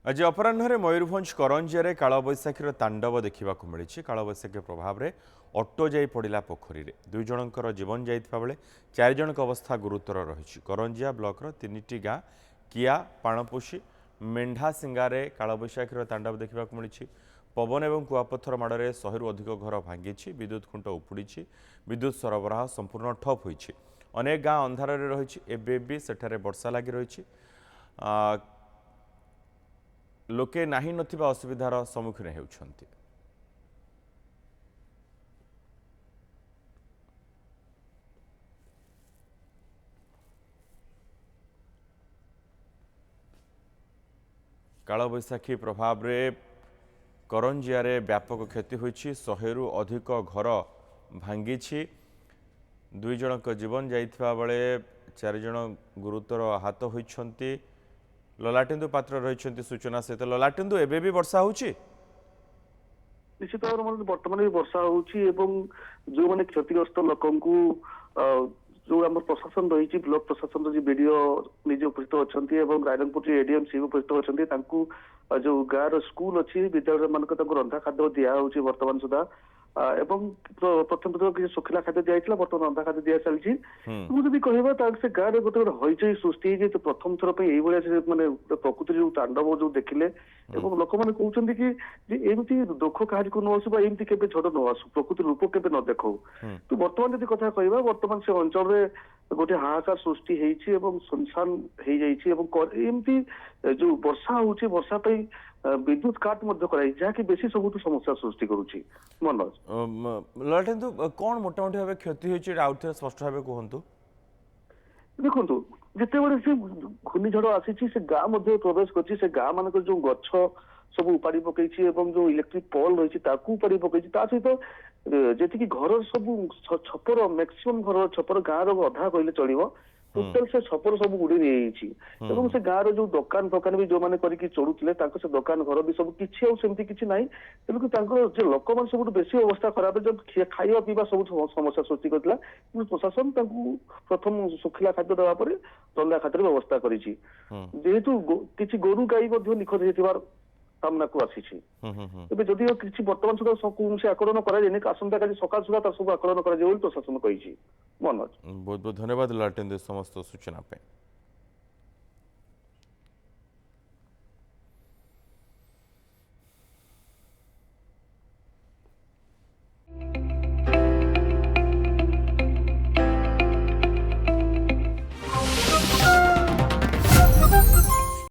ଆଜି ଅପରାହ୍ନରେ ମୟୂରଭଞ୍ଜ କରଞ୍ଜିଆରେ କାଳବୈଶାଖୀର ତାଣ୍ଡବ ଦେଖିବାକୁ ମିଳିଛି। କାଳବୈଶାଖୀ ପ୍ରଭାବରେ ଅଟୋ ଯାଇ ପଡ଼ିଲା ପୋଖରୀରେ। ଦୁଇ ଜଣଙ୍କର ଜୀବନ ଯାଇଥିବା ବେଳେ 4 ଜଣଙ୍କ ଅବସ୍ଥା ଗୁରୁତର ରହିଛି। କରଞ୍ଜିଆ ବ୍ଲକର 3ଟି ଗାଁ କିଆ, ପାଣପୋଷି, ମେଣ୍ଢାସିଙ୍ଗାରେ କାଳବୈଶାଖୀର ତାଣ୍ଡବ ଦେଖିବାକୁ ମିଳିଛି। ପବନ ଏବଂ କୁଆପଥର ମାଡ଼ରେ 100ରୁ ଅଧିକ ଘର ଭାଙ୍ଗିଛି। ବିଦ୍ୟୁତ୍ ଖୁଣ୍ଟ ଉପୁଡ଼ିଛି। ବିଦ୍ୟୁତ୍ ସରବରାହ ସମ୍ପୂର୍ଣ୍ଣ ଠପ୍ ହୋଇଛି। ଅନେକ ଗାଁ ଅନ୍ଧାରରେ ରହିଛି। ଏବେ ବି ସେଠାରେ ବର୍ଷା ଲାଗି ରହିଛି। ଲୋକେ ନାହିଁ ନଥିବା ଅସୁବିଧାର ସମ୍ମୁଖୀନ ହେଉଛନ୍ତି। କାଳବୈଶାଖୀ ପ୍ରଭାବରେ କରଞ୍ଜିଆରେ ବ୍ୟାପକ କ୍ଷତି ହୋଇଛି। 100ରୁ ଅଧିକ ଘର ଭାଙ୍ଗିଛି। 2 ଜଣଙ୍କ ଜୀବନ ଯାଇଥିବା ବେଳେ 4 ଜଣ ଗୁରୁତର ଆହତ ହୋଇଛନ୍ତି। ଲଲାଟେନ୍ଦୁ ପାତ୍ର ରହିଛନ୍ତି ସୂଚନା ସହିତ। ଲଲାଟେନ୍ଦୁ, ଏବେ ବି ବର୍ଷା ହେଉଛି? ନିଶ୍ଚିତ ଭାବରେ ବର୍ତ୍ତମାନ ବି ବର୍ଷା ହଉଛି ଏବଂ ଯୋଉମାନେ କ୍ଷତିଗ୍ରସ୍ତ ଲୋକଙ୍କୁ ଯୋଉ ଆମର ପ୍ରଶାସନ ରହିଛି, ବ୍ଲକ ପ୍ରଶାସନର ଯେ ବିଡିଓ ନିଜେ ଉପସ୍ଥିତ ଅଛନ୍ତି ଏବଂ ରାଇରଙ୍ଗପୁର ଏଡିଏମ ସି ଉପସ୍ଥିତ ଅଛନ୍ତି, ତାଙ୍କୁ ଯୋଉ ଗାଁର ସ୍କୁଲ ଅଛି, ବିଦ୍ୟାଳୟ ମାନଙ୍କ ତାଙ୍କୁ ରନ୍ଧା ଖାଦ୍ୟ ଦିଆହଉଛି ବର୍ତ୍ତମାନ ସୁଦ୍ଧା। ଏବଂ ପ୍ରଥମ କିଛି ଶୁଖିଲା ଖାଦ୍ୟ ଦିଆଯାଇଥିଲା, ବର୍ତ୍ତମାନ ରନ୍ଧା ଖାଦ୍ୟ ଦିଆ ଚାଲିଛି। ମୁଁ ଯଦି କହିବା ତାହେଲେ ସେ ଗାଁରେ ଗୋଟେ ହଇଚଇ ସୃଷ୍ଟି ହେଇଛି। ପ୍ରଥମ ଥର ପାଇଁ ଏଇଭଳିଆ ସେ ମାନେ ପ୍ରକୃତିର ଯୋଉ ତାଣ୍ଡବ ଯୋଉ ଦେଖିଲେ ଏବଂ ଲୋକମାନେ କହୁଛନ୍ତି କି ଯେ ଏମିତି ଦୁଃଖ କାହାରିକୁ ନ ଆସୁ ବା ଏମିତି କେବେ ଝଡ଼ ନ ଆସୁ, ପ୍ରକୃତି ରୂପ କେବେ ନ ଦେଖଉ। ତ ବର୍ତ୍ତମାନ ଯଦି କଥା କହିବା, ବର୍ତ୍ତମାନ ସେ ଅଞ୍ଚଳରେ ଗୋଟେ ହାହାକାର ସୃଷ୍ଟି ହେଇଛି ଏବଂ ସୁନସାନ ହେଇଯାଇଛି ଏବଂ ଏମିତି ଯୋଉ ବର୍ଷା ହଉଛି, ବର୍ଷା ପାଇଁ ବିଦ୍ୟୁତ କାଟ ମଧ୍ୟ କରାଯାଇଛି, ଯାହାକି ବେଶୀ ସବୁଠୁ ସମସ୍ୟା ସୃଷ୍ଟି କରୁଛି। ମନୋଜ, ଲଲାଟେନ୍ଦୁ, କ'ଣ ମୋଟାମୋଟି ଭାବେ କ୍ଷତି ହୋଇଛି ଆଉ ଥରେ ସ୍ପଷ୍ଟ ଭାବେ କୁହନ୍ତୁ। ଦେଖନ୍ତୁ, ଯେତେବେଳେ ସେ ଘୂର୍ଣ୍ଣିଝଡ଼ ଆସିଛି, ସେ ଗାଁ ମଧ୍ୟ ପ୍ରବେଶ କରିଛି। ସେ ଗାଁ ମାନଙ୍କର ଯୋଉ ଗଛ ସବୁ ଉପାଡ଼ି ପକେଇଛି ଏବଂ ଯୋଉ ଇଲେକ୍ଟ୍ରିକ ପୋଲ ରହିଛି ତାକୁ ଉପାଡ଼ି ପକେଇଛି। ତା ସହିତ ଯେତିକି ଘର ସବୁ ଛପର, ମ୍ୟାକ୍ସିମମ୍ ଘର ଛପର, ଗାଁର ଅଧା କହିଲେ ଚଳିବ, ଟୋଟାଲ ସେ ଛପର ସବୁ ଉଡେଇ ନେଇଯାଇଛି। ଏବଂ ସେ ଗାଁର ଯୋଉ ଦୋକାନ ଫୋକାନ ବି ଯୋଉମାନେ କରିକି ଚଳୁଥିଲେ, ତାଙ୍କ ସେ ଦୋକାନ ଘର ବି ସବୁ କିଛି ଆଉ ସେମିତି କିଛି ନାହିଁ। ତେଣୁ ତାଙ୍କର ଯେ ଲୋକମାନେ ସବୁଠୁ ବେଶୀ ଅବସ୍ଥା ଖରାପ, ଯୋଉ ଖାଇବା ପିଇବା ସବୁଠୁ ସମସ୍ୟା ସୃଷ୍ଟି କରିଥିଲା। କିନ୍ତୁ ପ୍ରଶାସନ ତାଙ୍କୁ ପ୍ରଥମ ଶୁଖିଲା ଖାଦ୍ୟ ଦେବା ପରେ ରନ୍ଧା ଖାଦ୍ୟର ବ୍ୟବସ୍ଥା କରିଛି। ଯେହେତୁ କିଛି ଗୋରୁ ଗାଈ ମଧ୍ୟ ନିଖୋଜ ହେଇଥିବାର ସାମ୍ନାକୁ ଆସିଛି। ଏବେ ଯଦିଓ କିଛି ବର୍ତ୍ତମାନ ସୁଦ୍ଧା କୌଣସି ଆକଳନ କରାଯାଇନି, ଆସନ୍ତାକାଲି ସକାଳ ସୁଦ୍ଧା ତାର ସବୁ ଆକଳନ କରାଯିବ ବୋଲି ପ୍ରଶାସନ କହିଛି। ମନୋଜ, ବହୁତ ବହୁତ ଧନ୍ୟବାଦ ଲଲାଟେନ୍ଦୁ ସମସ୍ତ ସୂଚନା ପାଇଁ।